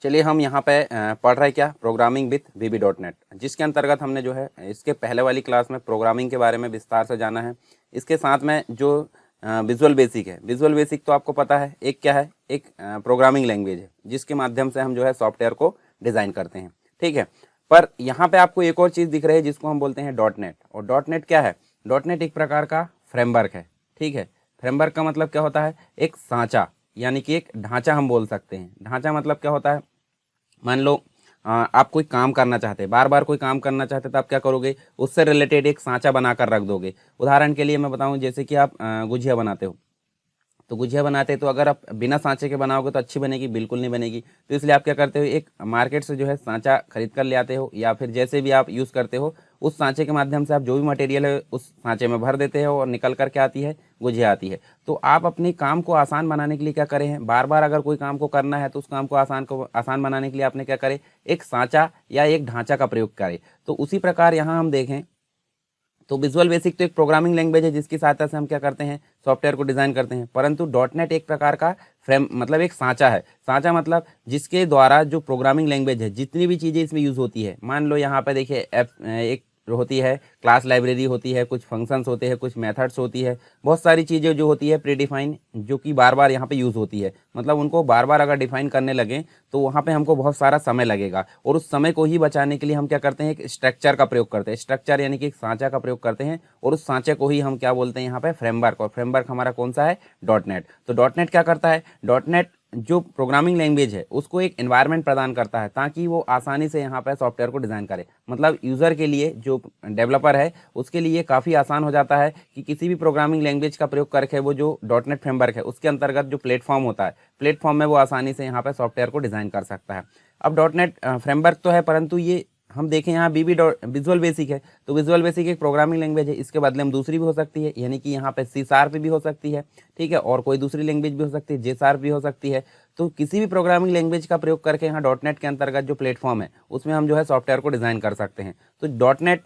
चलिए हम यहाँ पे पढ़ रहे क्या प्रोग्रामिंग विथ VB.NET, जिसके अंतर्गत हमने जो है इसके पहले वाली क्लास में प्रोग्रामिंग के बारे में विस्तार से जाना है। इसके साथ में जो विजुअल बेसिक है, विजुअल बेसिक तो आपको पता है एक क्या है, एक प्रोग्रामिंग लैंग्वेज है जिसके माध्यम से हम जो है सॉफ्टवेयर को डिज़ाइन करते हैं। ठीक है, पर यहाँ पे आपको एक और चीज़ दिख रही है जिसको हम बोलते हैं .NET। और .NET क्या है? .NET एक प्रकार का फ्रेमवर्क है। ठीक है, फ्रेमवर्क का मतलब क्या होता है? एक सांचा, यानी कि एक ढांचा हम बोल सकते हैं। ढांचा मतलब क्या होता है? मान लो आप कोई काम करना चाहते हैं, बार बार कोई काम करना चाहते हैं, तो आप क्या करोगे? उससे रिलेटेड एक सांचा बनाकर रख दोगे। उदाहरण के लिए मैं बताऊं, जैसे कि आप गुजिया बनाते हो, तो गुजिया बनाते हैं तो अगर आप बिना सांचे के बनाओगे तो अच्छी बनेगी? बिल्कुल नहीं बनेगी। तो इसलिए आप क्या करते हो, एक मार्केट से जो है सांचा खरीद कर ले आते हो, या फिर जैसे भी आप यूज़ करते हो उस सांचे के माध्यम से आप जो भी मटेरियल है उस सांचे में भर देते हो और निकल कर के आती है गुजिया आती है। तो आप अपने काम को आसान बनाने के लिए क्या करें हैं, बार बार अगर कोई काम को करना है तो उस काम को आसान बनाने के लिए आपने क्या करे, एक सांचा या एक ढांचा का प्रयोग करें। तो उसी प्रकार यहाँ हम देखें तो विजुअल बेसिक तो एक प्रोग्रामिंग लैंग्वेज है जिसकी सहायता से हम क्या करते हैं, सॉफ्टवेयर को डिज़ाइन करते हैं। परंतु .NET एक प्रकार का फ्रेम मतलब एक सांचा है। सांचा मतलब जिसके द्वारा जो प्रोग्रामिंग लैंग्वेज है, जितनी भी चीज़ें इसमें यूज़ होती है, मान लो यहाँ पे देखिए एक होती है क्लास लाइब्रेरी होती है, कुछ फंक्शंस होते हैं, कुछ मेथड्स होती है, बहुत सारी चीज़ें जो होती है प्री डिफाइन, जो कि बार बार यहाँ पे यूज़ होती है। मतलब उनको बार बार अगर डिफाइन करने लगें तो वहाँ पे हमको बहुत सारा समय लगेगा, और उस समय को ही बचाने के लिए हम क्या करते हैं, एक स्ट्रक्चर का प्रयोग करते हैं। स्ट्रक्चर यानी कि एक सांचा का प्रयोग करते हैं, और उस सांचे को ही हम क्या बोलते हैं यहाँ पे, फ्रेमवर्क। और फ्रेमवर्क हमारा कौन सा है? .NET। तो .NET क्या करता है? .NEट जो प्रोग्रामिंग लैंग्वेज है उसको एक एनवायरनमेंट प्रदान करता है ताकि वो आसानी से यहाँ पर सॉफ्टवेयर को डिज़ाइन करे। मतलब यूज़र के लिए, जो डेवलपर है उसके लिए काफ़ी आसान हो जाता है कि किसी भी प्रोग्रामिंग लैंग्वेज का प्रयोग करके वो जो .NET फ्रेमवर्क है उसके अंतर्गत जो प्लेटफॉर्म होता है, प्लेटफॉर्म में वो आसानी से यहाँ पर सॉफ्टवेयर को डिज़ाइन कर सकता है। अब .NEट फ्रेमवर्क तो है, परंतु ये हम देखें यहाँ विजुअल बेसिक है, तो विजुअल बेसिक एक प्रोग्रामिंग लैंग्वेज है। इसके बदले में दूसरी भी हो सकती है, यानी कि यहाँ पे C# भी हो सकती है। ठीक है, और कोई दूसरी लैंग्वेज भी हो सकती है, J# भी हो सकती है। तो किसी भी प्रोग्रामिंग लैंग्वेज का प्रयोग करके यहाँ .NET के अंतर्गत जो प्लेटफॉर्म है उसमें हम जो है सॉफ्टवेयर को डिज़ाइन कर सकते हैं। तो .NEट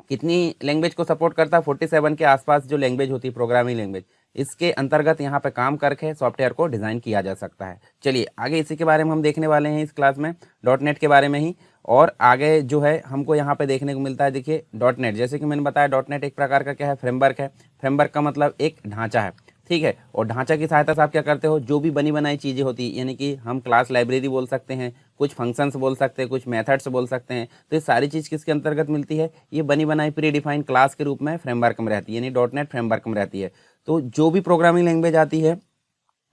कितनी लैंग्वेज को सपोर्ट करता है? 47 के आसपास जो लैंग्वेज होती है प्रोग्रामिंग लैंग्वेज, इसके अंतर्गत यहाँ पे काम करके सॉफ्टवेयर को डिज़ाइन किया जा सकता है। चलिए आगे इसी के बारे में हम देखने वाले हैं इस क्लास में, .NET के बारे में ही। और आगे जो है हमको यहाँ पे देखने को मिलता है, देखिए .NEट, जैसे कि मैंने बताया .NEट एक प्रकार का क्या है, फ्रेमवर्क है। फ्रेमवर्क का मतलब एक ढांचा है। ठीक है, और ढांचा की सहायता से आप क्या करते हो, जो भी बनी बनाई चीज़ें होती है, यानी कि हम क्लास लाइब्रेरी बोल सकते हैं, कुछ फंक्शंस बोल सकते हैं, कुछ मेथड्स बोल सकते हैं, तो ये सारी चीज़ किसके अंतर्गत मिलती है? ये बनी बनाई प्री डिफाइंड क्लास के रूप में फ्रेमवर्क में रहती है, यानी .NEट फ्रेमवर्क में रहती है। तो जो भी प्रोग्रामिंग लैंग्वेज आती है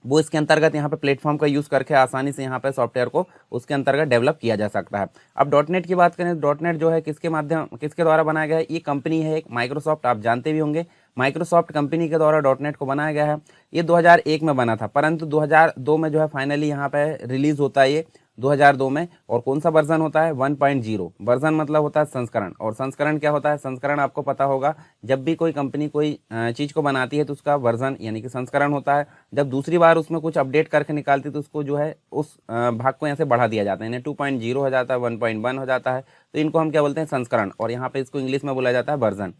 वो इसके अंतर्गत यहाँ पे प्लेटफॉर्म का यूज़ करके आसानी से यहाँ पे सॉफ्टवेयर को उसके अंतर्गत डेवलप किया जा सकता है। अब .NEट की बात करें तो .NEट जो है किसके द्वारा बनाया गया है? ये कंपनी है एक माइक्रोसॉफ्ट, आप जानते भी होंगे। माइक्रोसॉफ्ट कंपनी के द्वारा .NEट को बनाया गया है। ये 2001 में बना था, परंतु 2002 में जो है फाइनली यहाँ पे रिलीज होता है ये 2002 में। और कौन सा वर्जन होता है? 1.0 वर्जन मतलब होता है संस्करण। और संस्करण क्या होता है? संस्करण आपको पता होगा, जब भी कोई कंपनी कोई चीज़ को बनाती है तो उसका वर्जन यानी कि संस्करण होता है। जब दूसरी बार उसमें कुछ अपडेट करके निकालती है तो उसको जो है उस भाग को यहाँ से बढ़ा दिया जाता है, यानी 2.0 हो जाता है, 1.1 हो जाता है। तो इनको हम क्या बोलते हैं? संस्करण। और यहाँ पे इसको इंग्लिश में बोला जाता है वर्जन।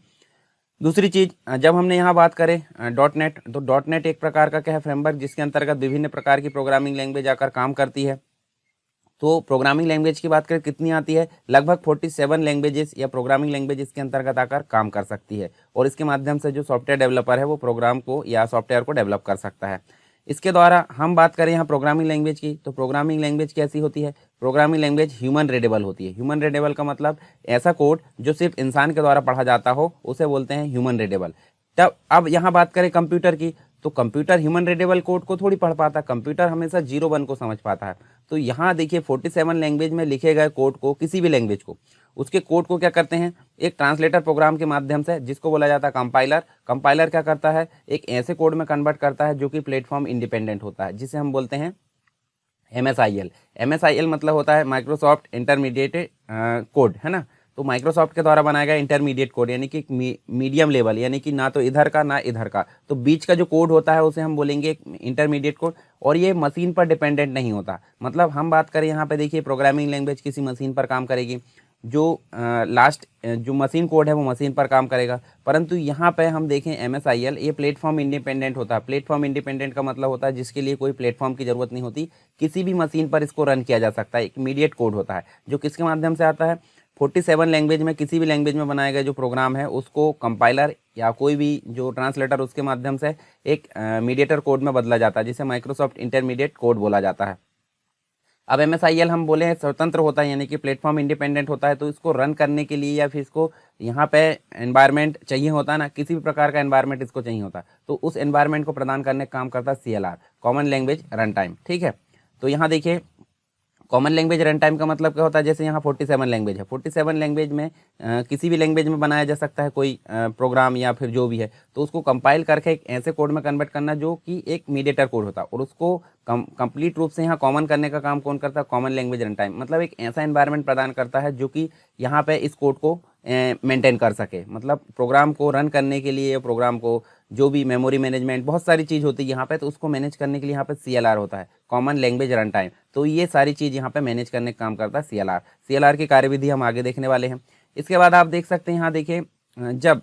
दूसरी चीज़, जब हमने यहाँ बात करें .NEट, तो .NEट एक प्रकार का क्या है, फ्रेमवर्क, जिसके अंतर्गत विभिन्न प्रकार की प्रोग्रामिंग लैंग्वेज आकर काम करती है। तो प्रोग्रामिंग लैंग्वेज की बात करें कितनी आती है? लगभग 47 लैंग्वेजेस या प्रोग्रामिंग लैंग्वेज इसके अंतर्गत आकर काम कर सकती है, और इसके माध्यम से जो सॉफ्टवेयर डेवलपर है वो प्रोग्राम को या सॉफ्टवेयर को डेवलप कर सकता है। इसके द्वारा हम बात करें यहाँ प्रोग्रामिंग लैंग्वेज की, तो प्रोग्रामिंग लैंग्वेज कैसी होती है? प्रोग्रामिंग लैंग्वेज ह्यूमन रीडेबल होती है। ह्यूमन रीडेबल का मतलब ऐसा कोड जो सिर्फ इंसान के द्वारा पढ़ा जाता हो उसे बोलते हैं ह्यूमन रीडेबल। तब अब यहाँ बात करें कंप्यूटर की, तो कंप्यूटर ह्यूमन रीडेबल कोड को थोड़ी पढ़ पाता, कंप्यूटर हमेशा 0 1 को समझ पाता है। तो यहाँ देखिए 47 लैंग्वेज में लिखे गए कोड को, किसी भी लैंग्वेज को, उसके कोड को क्या करते हैं, एक ट्रांसलेटर प्रोग्राम के माध्यम से, जिसको बोला जाता है कंपाइलर। कंपाइलर क्या करता है, एक ऐसे कोड में कन्वर्ट करता है जो कि प्लेटफॉर्म इंडिपेंडेंट होता है, जिसे हम बोलते हैं MSIL। MSIL मतलब होता है माइक्रोसॉफ्ट इंटरमीडिएट कोड, है ना। तो माइक्रोसॉफ्ट के द्वारा बनाया गया इंटरमीडिएट कोड, यानी कि मीडियम लेवल, यानी कि ना तो इधर का ना इधर का, तो बीच का जो कोड होता है उसे हम बोलेंगे इंटरमीडिएट कोड। और ये मशीन पर डिपेंडेंट नहीं होता। मतलब हम बात करें यहाँ पे देखिए प्रोग्रामिंग लैंग्वेज किसी मशीन पर काम करेगी, जो लास्ट जो मशीन कोड है वो मशीन पर काम करेगा। परंतु यहाँ पे हम देखें MSIL ये प्लेटफॉर्म इंडिपेंडेंट होता है। प्लेटफॉर्म इंडिपेंडेंट का मतलब होता है जिसके लिए कोई प्लेटफॉर्म की ज़रूरत नहीं होती, किसी भी मशीन पर इसको रन किया जा सकता है। एक इमीडिएट कोड होता है जो किसके माध्यम से आता है, 47 लैंग्वेज में, किसी भी लैंग्वेज में बनाया गया जो प्रोग्राम है उसको कंपाइलर या कोई भी जो ट्रांसलेटर उसके माध्यम से एक मीडिएटर कोड में बदला जाता है, जिसे माइक्रोसॉफ्ट इंटरमीडिएट कोड बोला जाता है। अब MSIL हम बोले हैं स्वतंत्र होता है, यानी कि प्लेटफॉर्म इंडिपेंडेंट होता है, तो इसको रन करने के लिए या फिर इसको यहाँ पे एनवायरनमेंट चाहिए होता है ना, किसी भी प्रकार का एनवायरनमेंट इसको चाहिए होता है, तो उस एनवायरनमेंट को प्रदान करने का काम करता है CLR, common language run time. ठीक है, तो यहाँ देखिए कॉमन लैंग्वेज रन टाइम का मतलब क्या होता है, जैसे यहाँ 47 लैंग्वेज है, 47 लैंग्वेज में किसी भी लैंग्वेज में बनाया जा सकता है कोई प्रोग्राम या फिर जो भी है, तो उसको कंपाइल करके एक ऐसे कोड में कन्वर्ट करना जो कि एक मीडिएटर कोड होता है, और उसको कंप्लीट रूप से यहाँ कॉमन करने का काम कौन करता है, कॉमन लैंग्वेज रन टाइम। मतलब एक ऐसा एनवायरनमेंट प्रदान करता है जो कि यहाँ पे इस कोड को मेंटेन कर सके, मतलब प्रोग्राम को रन करने के लिए, प्रोग्राम को जो भी मेमोरी मैनेजमेंट बहुत सारी चीज़ होती है यहाँ पे, तो उसको मैनेज करने के लिए यहाँ पे CLR होता है, कॉमन लैंग्वेज रन टाइम। तो ये सारी चीज़ यहाँ पे मैनेज करने का काम करता है CLR की कार्यविधि हम आगे देखने वाले हैं। इसके बाद आप देख सकते हैं यहाँ देखिए जब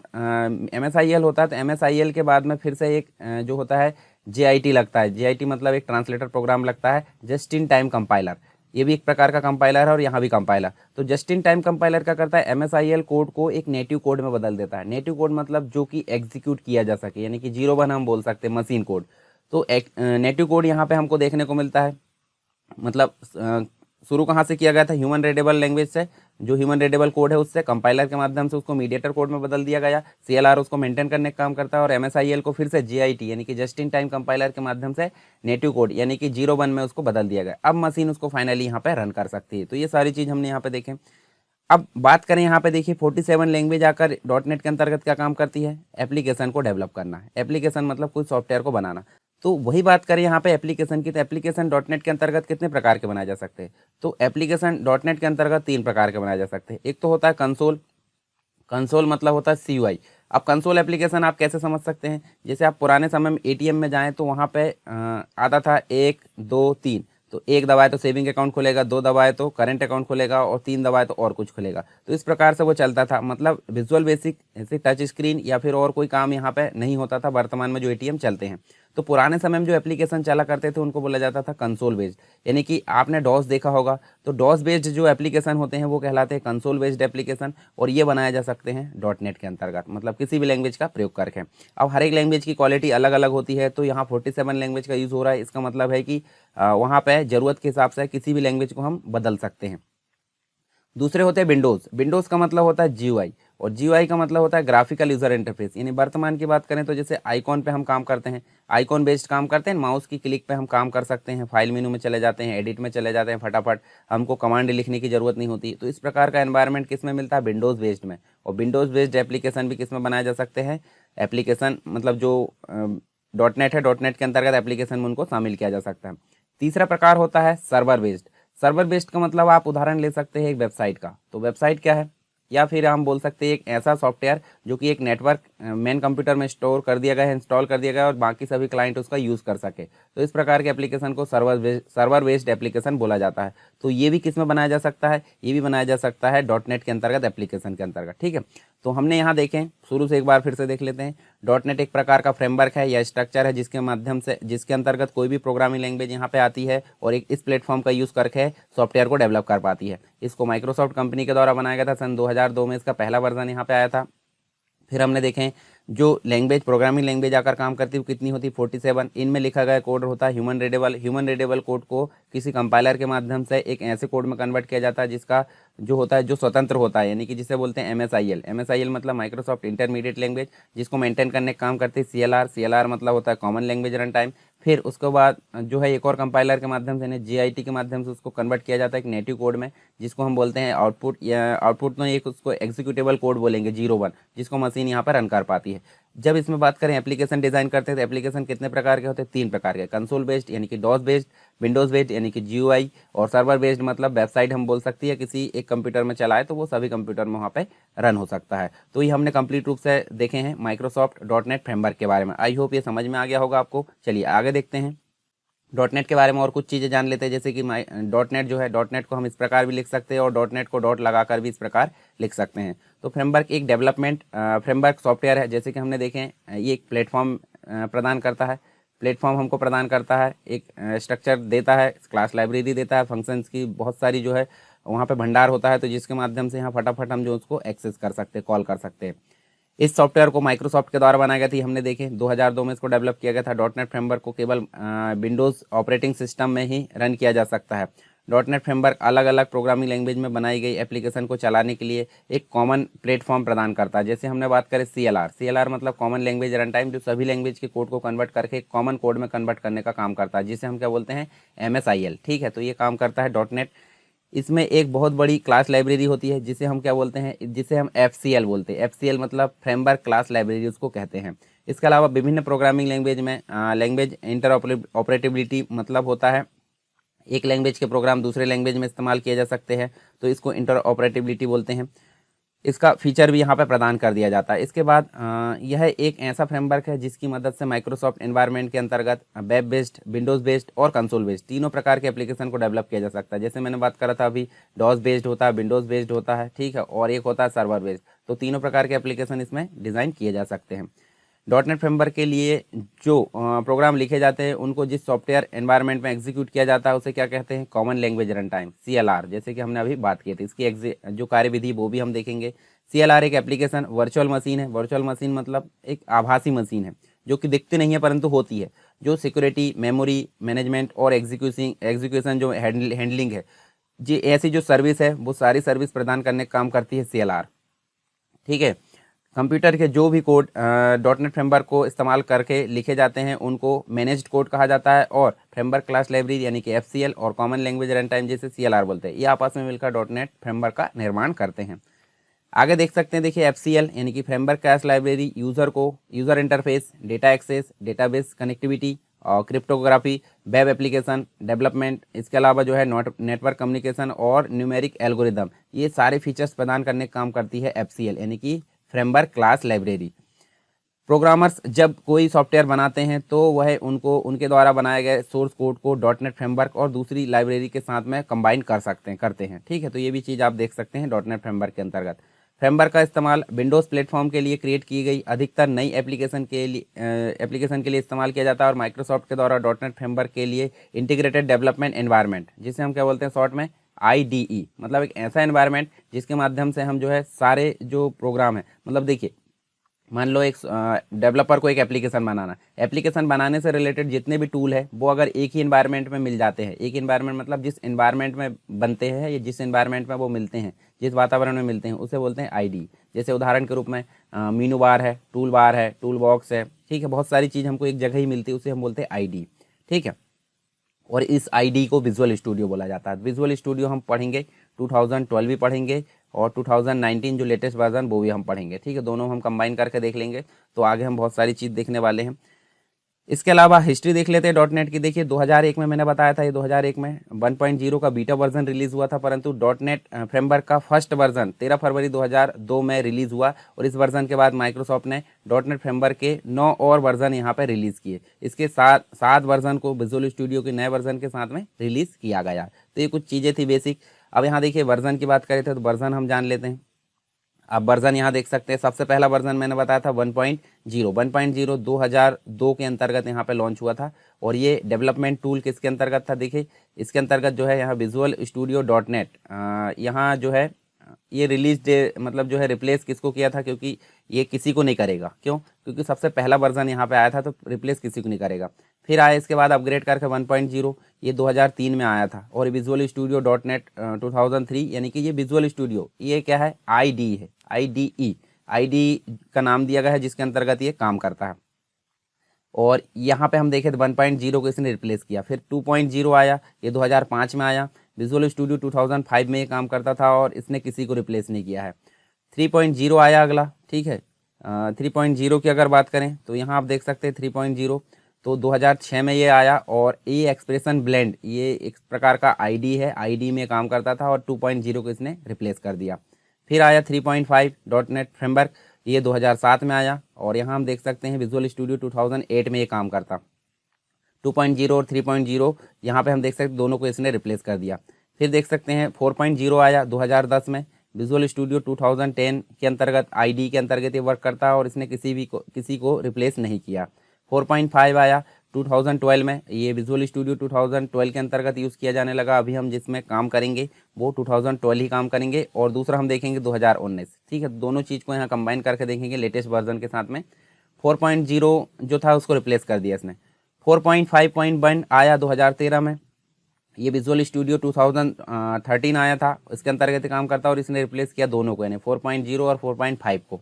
MSIL होता है तो MSIL के बाद में फिर से एक जो होता है JIT लगता है। JIT मतलब एक ट्रांसलेटर प्रोग्राम लगता है, जस्ट इन टाइम कंपाइलर। ये भी एक प्रकार का कंपाइलर है और यहाँ भी कंपाइलर। तो जस्ट इन टाइम कंपाइलर क्या करता है, MSIL कोड को एक नेटिव कोड में बदल देता है। नेटिव कोड मतलब जो कि एग्जीक्यूट किया जा सके, यानी कि 01 हम बोल सकते हैं मशीन कोड। तो एक नेटिव कोड यहाँ पे हमको देखने को मिलता है, मतलब शुरू कहाँ से किया गया था, ह्यूमन रीडेबल लैंग्वेज से, जो ह्यूमन रीडेबल कोड है उससे कंपाइलर के माध्यम से उसको मीडिएटर कोड में बदल दिया गया। CLR उसको मेंटेन करने का काम करता है, और MSIL को फिर से JIT यानी कि जस्ट इन टाइम कंपाइलर के माध्यम से नेटिव कोड यानी कि 01 में उसको बदल दिया गया। अब मशीन उसको फाइनली यहाँ पे रन कर सकती है। तो ये सारी चीज़ हमने यहाँ पे देखें। अब बात करें यहाँ पे देखिए 47 लैंग्वेज आकर .NET के अंतर्गत क्या काम करती है, एप्लीकेशन को डेवलप करना है। एप्लीकेशन मतलब कोई सॉफ्टवेयर को बनाना। तो वही बात करें यहाँ पे एप्लीकेशन की, तो एप्लीकेशन .NET के अंतर्गत कितने प्रकार के बनाए जा सकते हैं, तो एप्लीकेशन .NET के अंतर्गत 3 प्रकार के बनाए जा सकते हैं। एक तो होता है कंसोल। कंसोल मतलब होता है CUI। अब कंसोल एप्लीकेशन आप कैसे समझ सकते हैं, जैसे आप पुराने समय में ATM में जाएं तो वहाँ पे आता था 1 2 3, तो 1 दबाए तो सेविंग अकाउंट खुलेगा, 2 दबाए तो करंट अकाउंट खुलेगा, और 3 दबाए तो और कुछ खुलेगा। तो इस प्रकार से वो चलता था, मतलब विजुअल बेसिक ऐसे टच स्क्रीन या फिर और कोई काम यहाँ पे नहीं होता था वर्तमान में जो ATM चलते हैं। तो पुराने समय में जो एप्लीकेशन चला करते थे उनको बोला जाता था कंसोल बेस्ड, यानी कि आपने डॉस देखा होगा, तो डॉस बेस्ड जो एप्लीकेशन होते हैं वो कहलाते हैं कंसोल बेस्ड एप्लीकेशन, और ये बनाए जा सकते हैं .NET के अंतर्गत, मतलब किसी भी लैंग्वेज का प्रयोग करके। अब हर एक लैंग्वेज की क्वालिटी अलग अलग होती है, तो यहाँ 47 लैंग्वेज का यूज़ हो रहा है, इसका मतलब है कि वहाँ पे ज़रूरत के हिसाब से किसी भी लैंग्वेज को हम बदल सकते हैं। दूसरे होते हैं विंडोज़। विंडोज़ का मतलब होता है GUI, और GUI का मतलब होता है ग्राफिकल यूज़र इंटरफेस। यानी वर्तमान की बात करें तो जैसे आइकॉन पे हम काम करते हैं, आइकॉन बेस्ड काम करते हैं, माउस की क्लिक पे हम काम कर सकते हैं, फाइल मेनू में चले जाते हैं, एडिट में चले जाते हैं फटाफट, हमको कमांड लिखने की ज़रूरत नहीं होती। तो इस प्रकार का एनवायरनमेंट किस में मिलता है, विंडोज़ बेस्ड में। और विंडोज़ बेस्ड एप्लीकेशन भी किस में बनाए जा सकते हैं, एप्लीकेशन मतलब जो .NET है, .NET के अंतर्गत एप्लीकेशन में उनको शामिल किया जा सकता है। तीसरा प्रकार होता है सर्वर बेस्ड। सर्वर बेस्ड का मतलब आप उदाहरण ले सकते हैं एक वेबसाइट का। तो वेबसाइट क्या है, या फिर हम बोल सकते हैं एक ऐसा सॉफ्टवेयर जो कि एक नेटवर्क मेन कंप्यूटर में स्टोर कर दिया गया है, इंस्टॉल कर दिया गया है, और बाकी सभी क्लाइंट उसका यूज़ कर सके। तो इस प्रकार के एप्लीकेशन को सर्वर बेस्ड एप्लीकेशन बोला जाता है। तो ये भी किस में बनाया जा सकता है, ये भी बनाया जा सकता है .NET के अंतर्गत एप्लीकेशन के अंतर्गत। ठीक है, तो हमने यहाँ देखें, शुरू से एक बार फिर से देख लेते हैं। .NET एक प्रकार का फ्रेमवर्क है या स्ट्रक्चर है जिसके माध्यम से, जिसके अंतर्गत कोई भी प्रोग्रामिंग लैंग्वेज यहाँ पे आती है और एक इस प्लेटफॉर्म का यूज़ करके सॉफ्टवेयर को डेवलप कर पाती है। इसको माइक्रोसॉफ्ट कंपनी के द्वारा बनाया गया था, सन 2002 में इसका पहला वर्जन यहाँ पे आया था। फिर हमने देखें जो लैंग्वेज, प्रोग्रामिंग लैंग्वेज आकर काम करती है वो कितनी होती है, 47। इनमें लिखा गया कोड होता है human readable. Human readable code को किसी कंपाइलर के माध्यम से एक ऐसे कोड में कन्वर्ट किया जाता है जिसका जो होता है, जो स्वतंत्र होता है, यानी कि जिसे बोलते हैं MSIL। MSIL मतलब माइक्रोसॉफ्ट इंटरमीडिएट लैंग्वेज, जिसको मेंटेन करने का काम करती है CLR। CLR मतलब होता है कॉमन लैंग्वेज रन टाइम। फिर उसके बाद जो है एक और कंपाइलर के माध्यम से, यानी JIT के माध्यम से उसको कन्वर्ट किया जाता है एक नेटिव कोड में, जिसको हम बोलते हैं आउटपुट, या आउटपुट में एक उसको एग्जीक्यूटेबल कोड बोलेंगे 01, जिसको मशीन यहाँ पर रन कर पाती है। जब इसमें बात करें एप्लीकेशन डिजाइन करते हैं तो एप्लीकेशन कितने प्रकार के होते हैं, 3 प्रकार के। कंसोल बेस्ड यानी कि डॉस बेस्ड, विंडोज बेस्ड यानी कि GUI, और सर्वर बेस्ड मतलब वेबसाइट हम बोल सकती है किसी एक कंप्यूटर में चलाए तो वो सभी कंप्यूटर में वहाँ पे रन हो सकता है। तो ये हमने कंप्लीट रूप से देखे हैं माइक्रोसॉफ्ट .NET फ्रेमवर्क के बारे में। आई होप ये समझ में आ गया होगा आपको। चलिए आगे देखते हैं। डॉट नेट के बारे में और कुछ चीज़ें जान लेते हैं, जैसे कि डॉट नेट जो है, डॉट नेट को हम इस प्रकार भी लिख सकते हैं और डॉट नेट को डॉट लगाकर भी इस प्रकार लिख सकते हैं। तो फ्रेमवर्क एक डेवलपमेंट फ्रेमवर्क सॉफ्टवेयर है, जैसे कि हमने देखें ये एक प्लेटफॉर्म प्रदान करता है, प्लेटफॉर्म हमको प्रदान करता है, एक स्ट्रक्चर देता है, क्लास लाइब्रेरी देता है, फंक्शंस की बहुत सारी जो है वहाँ पे भंडार होता है, तो जिसके माध्यम से यहाँ फटाफट हम जो उसको एक्सेस कर सकते हैं, कॉल कर सकते हैं। इस सॉफ्टवेयर को माइक्रोसॉफ्ट के द्वारा बनाया गया था, हमने देखे 2002 में इसको डेवलप किया गया था। डॉट नेट फ्रेमवर्क को केवल विंडोज़ ऑपरेटिंग सिस्टम में ही रन किया जा सकता है। डॉट नेट फ्रेमवर्क अलग अलग प्रोग्रामिंग लैंग्वेज में बनाई गई एप्लीकेशन को चलाने के लिए एक कॉमन प्लेटफॉर्म प्रदान करता है। जैसे हमने बात करें CLR मतलब कॉमन लैंग्वेज रन टाइम, जो सभी लैंग्वेज के कोड को कन्वर्ट करके एक कॉमन कोड में कन्वर्ट करने का काम करता है, जिसे हम क्या बोलते हैं, MSIL। ठीक है, तो ये काम करता है डॉट नेट। इसमें एक बहुत बड़ी क्लास लाइब्रेरी होती है, जिसे हम क्या बोलते हैं, जिसे हम FCL बोलते हैं। FCL मतलब फ्रेमवर्क क्लास लाइब्रेरी उसको कहते हैं। इसके अलावा विभिन्न प्रोग्रामिंग लैंग्वेज में लैंग्वेज इंटरऑपरेबिलिटी मतलब होता है एक लैंग्वेज के प्रोग्राम दूसरे लैंग्वेज में इस्तेमाल किए जा सकते हैं, तो इसको इंटरऑपरेबिलिटी बोलते हैं। इसका फीचर भी यहाँ पे प्रदान कर दिया जाता है। इसके बाद यह एक ऐसा फ्रेमवर्क है जिसकी मदद से माइक्रोसॉफ्ट एनवायरनमेंट के अंतर्गत वेब बेस्ड, विंडोज़ बेस्ड और कंसोल बेस्ड तीनों प्रकार के एप्लीकेशन को डेवलप किया जा सकता है। जैसे मैंने बात करा था अभी, डॉस बेस्ड होता है, विंडोज़ बेस्ड होता है, ठीक है, और एक होता है सर्वर बेस्ड। तो तीनों प्रकार के एप्लीकेशन इसमें डिज़ाइन किए जा सकते हैं। डॉट नेट फ्रेमवर्क के लिए जो प्रोग्राम लिखे जाते हैं उनको जिस सॉफ्टवेयर एनवायरनमेंट में एग्जीक्यूट किया जाता है उसे क्या कहते हैं, common language run time, CLR। जैसे कि हमने अभी बात की थी, इसकी जो कार्यविधि वो भी हम देखेंगे। CLR एक एप्लीकेशन वर्चुअल मशीन है। वर्चुअल मशीन मतलब एक आभासी मशीन है जो कि दिखती नहीं है परंतु होती है, जो सिक्योरिटी, मेमोरी मैनेजमेंट और एग्जीक्यूशन जो हैंडलिंग है, जी ऐसी जो सर्विस है वो सारी सर्विस प्रदान करने का काम करती है CLR। ठीक है, कंप्यूटर के जो भी कोड डॉट नेट फ्रेमवर्क को इस्तेमाल करके लिखे जाते हैं उनको मैनेज्ड कोड कहा जाता है, और फ्रेमवर्क क्लास लाइब्रेरी यानी कि FCL और कॉमन लैंग्वेज रन टाइम जैसे CLR बोलते हैं, ये आपस में मिलकर डॉट नेट फ्रेमवर्क का निर्माण करते हैं। आगे देख सकते हैं, देखिए FCL यानी कि framework class library user interface, data access, database connectivity और क्रिप्टोग्राफी, वेब एप्लीकेशन डेवलपमेंट, इसके अलावा जो है नेटवर्क कम्युनिकेशन और न्यूमेरिक एल्गोरिदम, ये सारे फीचर्स प्रदान करने का काम करती है FCL यानी कि फ्रेमवर्क क्लास लाइब्रेरी। प्रोग्रामर्स जब कोई सॉफ्टवेयर बनाते हैं तो वह उनको उनके द्वारा बनाए गए source code co dot net framework और दूसरी लाइब्रेरी के साथ में कंबाइन करते हैं। ठीक है, तो ये भी चीज़ आप देख सकते हैं डॉट नेट फ्रेमवर्क के अंतर्गत। फ्रेमवर्क का इस्तेमाल विंडोज़ प्लेटफॉर्म के लिए क्रिएट की गई अधिकतर नई एप्लीकेशन के लिए इस्तेमाल किया जाता है, और माइक्रोसॉफ्ट के द्वारा डॉट नेट फ्रेमवर्क के लिए इंटीग्रेटेड डेवलपमेंट एनवायरनमेंट, जिसे हम क्या बोलते हैं शॉर्ट में IDE, मतलब एक ऐसा एनवायरनमेंट जिसके माध्यम से हम जो है सारे जो प्रोग्राम है, मतलब देखिए मान लो एक डेवलपर को एक एप्लीकेशन बनाना, एप्लीकेशन बनाने से रिलेटेड जितने भी टूल है वो अगर एक ही एनवायरनमेंट में मिल जाते हैं, एक एनवायरनमेंट मतलब जिस एनवायरनमेंट में बनते हैं या जिस एनवायरनमेंट में वो मिलते हैं, जिस वातावरण में मिलते हैं उसे बोलते हैं IDE। जैसे उदाहरण के रूप में मीनू बार है, टूल बॉक्स है, ठीक है, बहुत सारी चीज़ हमको एक जगह ही मिलती है, उसे हम बोलते हैं IDE। ठीक है, और इस IDE को विजुअल स्टूडियो बोला जाता है। विजुअल स्टूडियो हम पढ़ेंगे 2012 भी पढ़ेंगे और 2019 जो लेटेस्ट वर्जन वो भी हम पढ़ेंगे। ठीक है, दोनों हम कंबाइन करके देख लेंगे, तो आगे हम बहुत सारी चीज़ देखने वाले हैं। इसके अलावा हिस्ट्री देख लेते हैं डॉट नेट की। देखिए 2001 में मैंने बताया था, ये 2001 में 1.0 का बीटा वर्जन रिलीज़ हुआ था, परंतु डॉट नेट फ्रेमवर्क का फर्स्ट वर्जन 13 फरवरी 2002 में रिलीज़ हुआ, और इस वर्जन के बाद माइक्रोसॉफ्ट ने डॉट नेट फ्रेमवर्क के 9 और वर्जन यहाँ पर रिलीज़ किए। इसके सात वर्जन को विजुअल स्टूडियो के नए वर्जन के साथ में रिलीज़ किया गया। तो ये कुछ चीज़ें थी बेसिक। अब यहाँ देखिए वर्जन की बात करें थे तो वर्जन हम जान लेते हैं। आप वर्जन यहाँ देख सकते हैं, सबसे पहला वर्जन मैंने बताया था 1.0 2002 के अंतर्गत यहाँ पे लॉन्च हुआ था, और ये डेवलपमेंट टूल किसके अंतर्गत था, देखिए इसके अंतर्गत जो है यहाँ विजुअल स्टूडियो डॉट नेट, यहाँ जो है ये रिलीज डे मतलब जो है रिप्लेस किसको किया था, क्योंकि ये किसी को नहीं करेगा, क्यों, क्योंकि सबसे पहला वर्जन यहाँ पे आया था तो रिप्लेस किसी को नहीं करेगा। फिर आया इसके बाद अपग्रेड करके 1.0, ये 2003 में आया था, और विजुअल स्टूडियो डॉट नेट 2003, यानी कि ये विजुअल स्टूडियो ये क्या है, IDE है, IDE का नाम दिया गया है जिसके अंतर्गत ये काम करता है। और यहाँ पे हम देखें तो 1.0 को इसने रिप्लेस किया। फिर 2.0 आया, ये 2005 में आया। विजुअल स्टूडियो 2005 में ये काम करता था और इसने किसी को रिप्लेस नहीं किया है। 3.0 आया अगला, ठीक है। 3.0 की अगर बात करें तो यहाँ आप देख सकते हैं 3.0 तो 2006 में ये आया, और ये एक्सप्रेशन ब्लेंड ये एक प्रकार का IDE है, IDE में काम करता था, और 2.0 को इसने रिप्लेस कर दिया। फिर आया 3.5 डॉट नेट फ्रेमवर्क, ये 2007 में आया, और यहाँ हम देख सकते हैं विजुअल स्टूडियो 2008 में ये काम करता। 2.0 और 3.0 यहाँ पे हम देख सकते हैं दोनों को इसने रिप्लेस कर दिया। फिर देख सकते हैं 4.0 आया 2010 में। विजुअल स्टूडियो 2010 के अंतर्गत आईडी के अंतर्गत ये वर्क करता है और इसने किसी को रिप्लेस नहीं किया। 4.5 आया 2012 में। ये विजुअल स्टूडियो 2012 के अंतर्गत यूज़ किया जाने लगा। अभी हम जिसमें काम करेंगे वो 2012 ही काम करेंगे और दूसरा हम देखेंगे 2019। ठीक है, दोनों चीज़ को यहाँ कंबाइन करके देखेंगे लेटेस्ट वर्जन के साथ में। 4.0 जो था उसको रिप्लेस कर दिया इसने। 4.5.1 आया 2013 में। ये विजुअल स्टूडियो 2013 आया था, इसके अंतर्गत काम करता और इसने रिप्लेस किया दोनों को, यानी 4.0 और 4.5 को।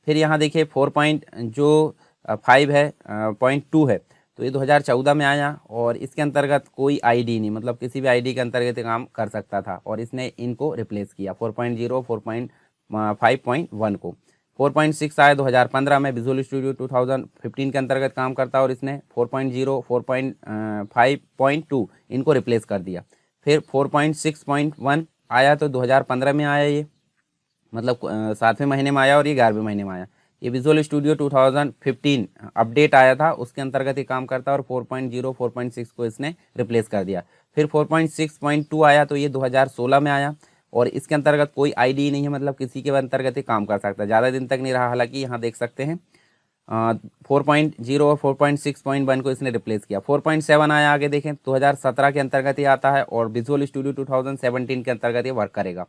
फिर यहाँ देखिए 4.5 है .2 है, तो ये 2014 में आया और इसके अंतर्गत कोई आईडी नहीं, मतलब किसी भी आईडी के अंतर्गत काम कर सकता था और इसने इनको रिप्लेस किया 4.0 4.5.1 को। 4.6 आया 2015 में। विजुअल स्टूडियो 2015 के अंतर्गत काम करता और इसने 4.0 4.5.2 इनको रिप्लेस कर दिया। फिर 4.6.1 आया तो 2015 में आया ये, मतलब 7वें महीने में आया और ये 11वें महीने में आया। ये विजुअल स्टूडियो 2015 अपडेट आया था, उसके अंतर्गत ये काम करता और 4.0 4.6 को इसने रिप्लेस कर दिया। फिर 4.6.2 आया तो ये 2016 में आया और इसके अंतर्गत कोई आईडी नहीं है, मतलब किसी के अंतर्गत ही काम कर सकता है, ज़्यादा दिन तक नहीं रहा। हालांकि यहाँ देख सकते हैं 4.0 और 4.6.1 को इसने रिप्लेस किया। 4.7 आया, आगे देखें 2017 के अंतर्गत ही आता है और विजुअल स्टूडियो 2017 के अंतर्गत ये वर्क करेगा।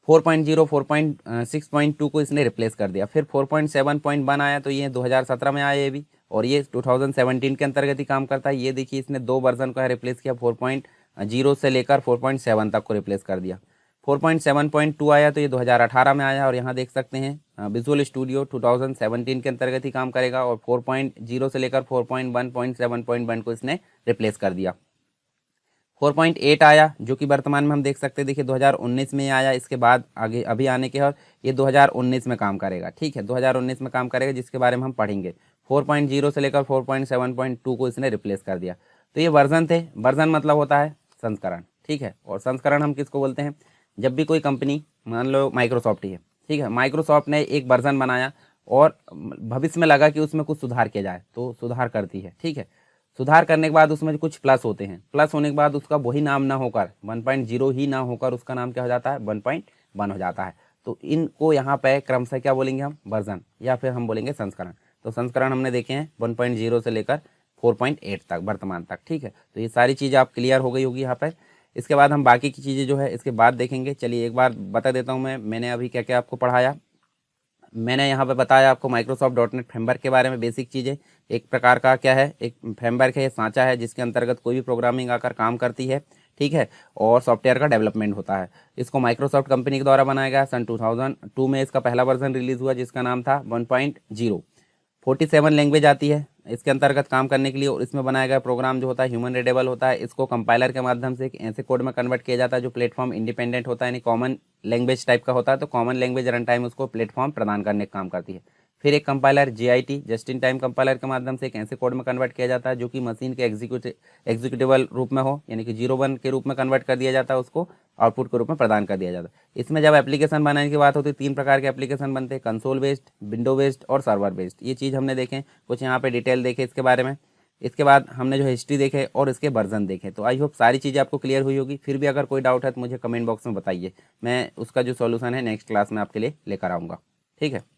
4.0 4.6.2 को इसने रिप्लेस कर दिया। फिर 4.7.1 आया तो ये 2017 में आया ये भी, और ये 2017 के अंतर्गत ही काम करता है। ये देखिए इसने दो वर्जन को रिप्लेस किया, 4.0 से लेकर 4.7 तक को रिप्लेस कर दिया। 4.7.2 आया तो ये 2018 में आया और यहाँ देख सकते हैं विजुअल स्टूडियो 2017 के अंतर्गत ही काम करेगा और 4.0 से लेकर 4.1.7.1 को इसने रिप्लेस कर दिया। 4.8 आया जो कि वर्तमान में हम देख सकते हैं, देखिए 2019 में आया, इसके बाद आगे अभी आने के और ये 2019 में काम करेगा। ठीक है, 2019 में काम करेगा जिसके बारे में हम पढ़ेंगे। 4.0 से लेकर 4.7.2 को इसने रिप्लेस कर दिया। तो ये वर्जन थे। वर्जन मतलब होता है संस्करण। ठीक है, और संस्करण हम किसको बोलते हैं? जब भी कोई कंपनी, मान लो माइक्रोसॉफ्ट ही है, ठीक है, माइक्रोसॉफ्ट ने एक वर्जन बनाया और भविष्य में लगा कि उसमें कुछ सुधार किया जाए तो सुधार करती है। ठीक है, सुधार करने के बाद उसमें कुछ प्लस होते हैं, प्लस होने के बाद उसका वही नाम ना होकर 1.0 ही ना होकर उसका नाम क्या हो जाता है? 1.1 हो जाता है। तो इनको यहाँ पे क्रम से क्या बोलेंगे हम? वर्जन, या फिर हम बोलेंगे संस्करण। तो संस्करण हमने देखे हैं 1.0 से लेकर 4.8 तक, वर्तमान तक। ठीक है, तो ये सारी चीज़ें आप क्लियर हो गई होगी यहाँ पर। इसके बाद हम बाकी की चीज़ें जो है इसके बाद देखेंगे। चलिए एक बार बता देता हूँ मैंने अभी क्या क्या आपको पढ़ाया। मैंने यहाँ पे बताया आपको माइक्रोसॉफ्ट.NET फ्रेमवर्क के बारे में बेसिक चीज़ें। एक प्रकार का क्या है, एक फ्रेमवर्क है, सांचा है जिसके अंतर्गत कोई भी प्रोग्रामिंग आकर काम करती है। ठीक है, और सॉफ्टवेयर का डेवलपमेंट होता है। इसको माइक्रोसॉफ्ट कंपनी के द्वारा बनाया गया। सन 2002 में इसका पहला वर्जन रिलीज़ हुआ जिसका नाम था 1.0। 47 लैंग्वेज आती है इसके अंतर्गत काम करने के लिए, और इसमें बनाया गया प्रोग्राम जो होता है ह्यूमन रीडेबल होता है। इसको कंपाइलर के माध्यम से एक ऐसे कोड में कन्वर्ट किया जाता है जो प्लेटफॉर्म इंडिपेंडेंट होता है, यानी कॉमन लैंग्वेज टाइप का होता है। तो कॉमन लैंग्वेज रन टाइम उसको प्लेटफॉर्म प्रदान करने का काम करती है। फिर एक compiler JIT, just in time compiler के माध्यम से एक ऐसे कोड में कन्वर्ट किया जाता है जो कि मशीन के एग्जीक्यूटेबल रूप में हो, यानी कि 0-1 के रूप में कन्वर्ट कर दिया जाता है, उसको आउटपुट के रूप में प्रदान कर दिया जाता है। इसमें जब एप्लीकेशन बनाने की बात होती है, 3 प्रकार के एप्लीकेशन बनते हैं, कंसोल बेस्ड, विंडो बेस्ड और सर्वर बेस्ड। ये चीज़ हमने देखें, कुछ यहाँ पे डिटेल देखे इसके बारे में। इसके बाद हमने जो हिस्ट्री देखे और इसके वर्जन देखे। तो आई होप सारी चीज़ें आपको क्लियर हुई होगी। फिर भी अगर कोई डाउट है तो मुझे कमेंट बॉक्स में बताइए, मैं उसका जो सॉल्यूशन है नेक्स्ट क्लास में आपके लिए लेकर आऊँगा। ठीक है।